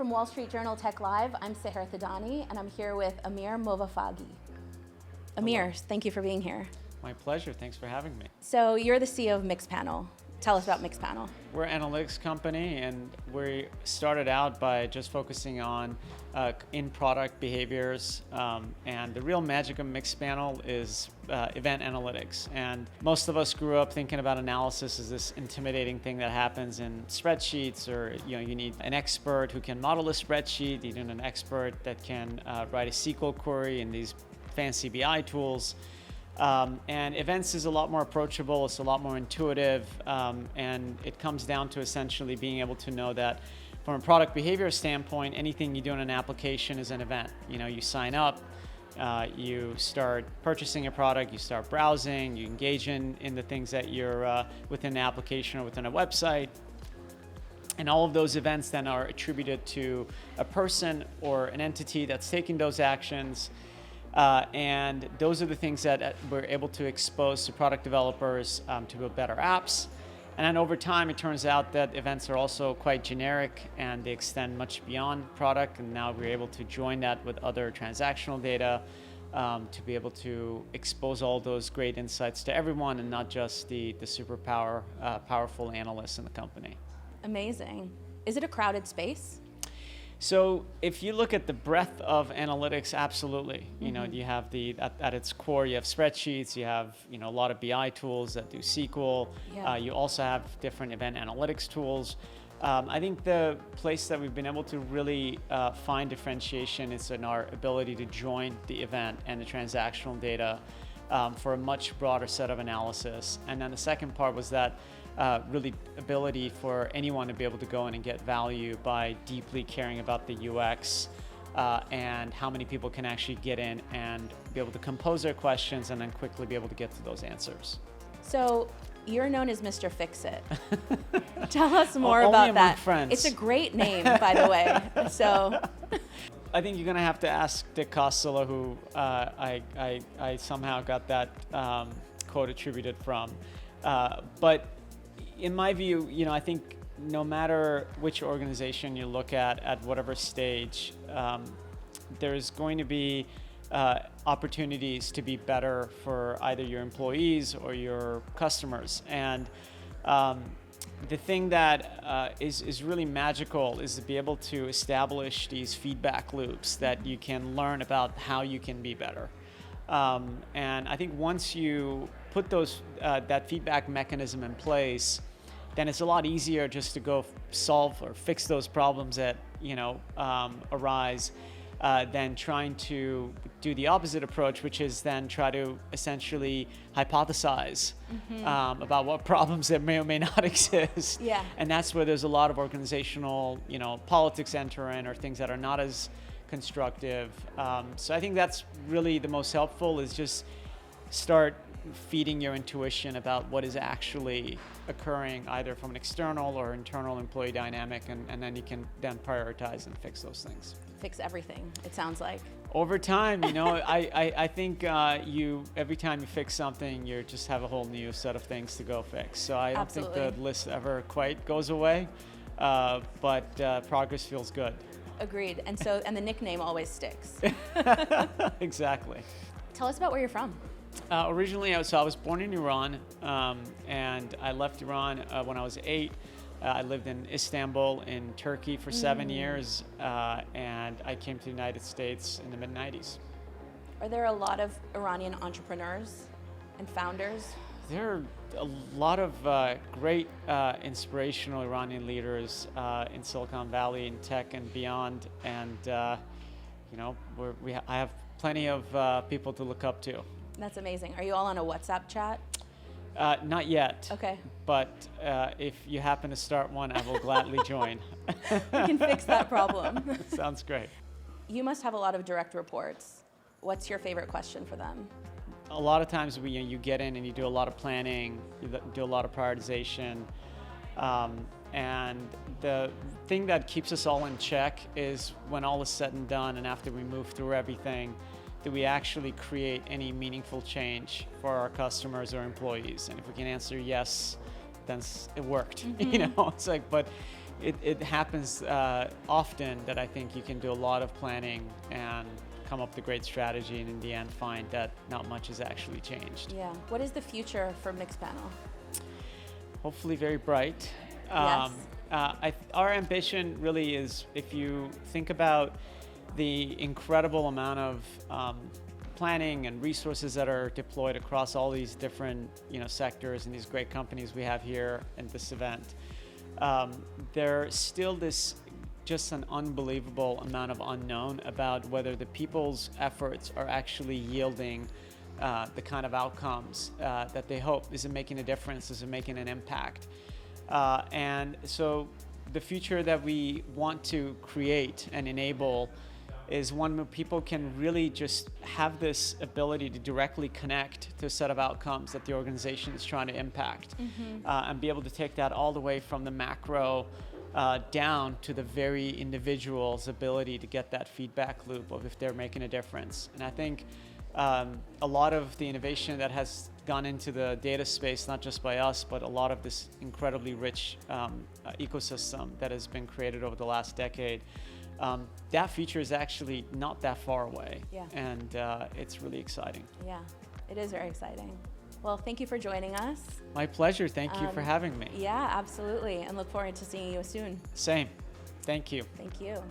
From Wall Street Journal Tech Live, I'm Sehr Thadhani, and I'm here with Amir Movafaghi. Amir, thank you for being here. My pleasure. Thanks for having me. So you're the CEO of Mixpanel. Tell us about Mixpanel. We're an analytics company, and we started out by just focusing on in-product behaviors. And the real magic of Mixpanel is event analytics. And most of us grew up thinking about analysis as this intimidating thing that happens in spreadsheets, or you need an expert who can model a spreadsheet. You need an expert that can write a SQL query in these fancy BI tools. And events is a lot more approachable, it's a lot more intuitive, and it comes down to essentially being able to know that from a product behavior standpoint, anything you do in an application is an event. You sign up, you start purchasing a product, you start browsing, you engage in the things that you're within the application or within a website. And all of those events then are attributed to a person or an entity that's taking those actions. And those are the things that we're able to expose to product developers to build better apps. And then over time, it turns out that events are also quite generic and they extend much beyond product. And now we're able to join that with other transactional data to be able to expose all those great insights to everyone and not just the super powerful analysts in the company. Amazing. Is it a crowded space? So if you look at the breadth of analytics, absolutely. You have at its core, you have spreadsheets, you have a lot of BI tools that do SQL. Yeah. You also have different event analytics tools. I think the place that we've been able to really find differentiation is in our ability to join the event and the transactional data for a much broader set of analysis. And then the second part was that really ability for anyone to be able to go in and get value by deeply caring about the UX and how many people can actually get in and be able to compose their questions and then quickly be able to get to those answers. So you're known as Mr. Fix-It. Tell us more Only about among that. friends. It's a great name, by the way. So I think you're going to have to ask Dick Costolo, who I somehow got that quote attributed from. But in my view, I think no matter which organization you look at whatever stage, there's going to be opportunities to be better for either your employees or your customers. And the thing that is really magical is to be able to establish these feedback loops that you can learn about how you can be better. And I think once you put that feedback mechanism in place, then it's a lot easier just to go solve or fix those problems that arise than trying to do the opposite approach, which is then try to essentially hypothesize about what problems that may or may not exist. Yeah. And that's where there's a lot of organizational politics enter in, or things that are not as constructive. So I think that's really the most helpful, is just start feeding your intuition about what is actually occurring either from an external or internal employee dynamic, and then you can then prioritize and fix those things. fix everything, it sounds like. Over time, I think every time you fix something, you just have a whole new set of things to go fix. So I don't think the list ever quite goes away, but progress feels good. Agreed. And the nickname always sticks. Exactly. Tell us about where you're from. Originally, I was born in Iran, and I left Iran when I was 8. I lived in Istanbul in Turkey for 7 years, and I came to the United States in the mid-90s. Are there a lot of Iranian entrepreneurs and founders? There are a lot of great inspirational Iranian leaders in Silicon Valley, in tech and beyond, and I have plenty of people to look up to. That's amazing. Are you all on a WhatsApp chat? Not yet. Okay. But if you happen to start one, I will gladly join. We can fix that problem. Sounds great. You must have a lot of direct reports. What's your favorite question for them? A lot of times you get in and you do a lot of planning, you do a lot of prioritization, and the thing that keeps us all in check is when all is said and done, and after we move through everything, do we actually create any meaningful change for our customers or employees? And if we can answer yes, then it worked. Mm-hmm. It's like, but it happens often that I think you can do a lot of planning and come up with a great strategy, and in the end find that not much has actually changed. Yeah. What is the future for Mixpanel? Hopefully very bright. Yes. Our ambition really is, if you think about the incredible amount of planning and resources that are deployed across all these different sectors and these great companies we have here at this event, there's still just an unbelievable amount of unknown about whether the people's efforts are actually yielding the kind of outcomes that they hope. Is it making a difference? Is it making an impact? And so the future that we want to create and enable is one where people can really just have this ability to directly connect to a set of outcomes that the organization is trying to impact, and be able to take that all the way from the macro down to the very individual's ability to get that feedback loop of if they're making a difference. And I think a lot of the innovation that has gone into the data space, not just by us, but a lot of this incredibly rich ecosystem that has been created over the last decade, that future is actually not that far away. Yeah. And it's really exciting. Yeah, it is very exciting. Well, thank you for joining us. My pleasure. Thank you for having me. Yeah, absolutely. And look forward to seeing you soon. Same. Thank you. Thank you.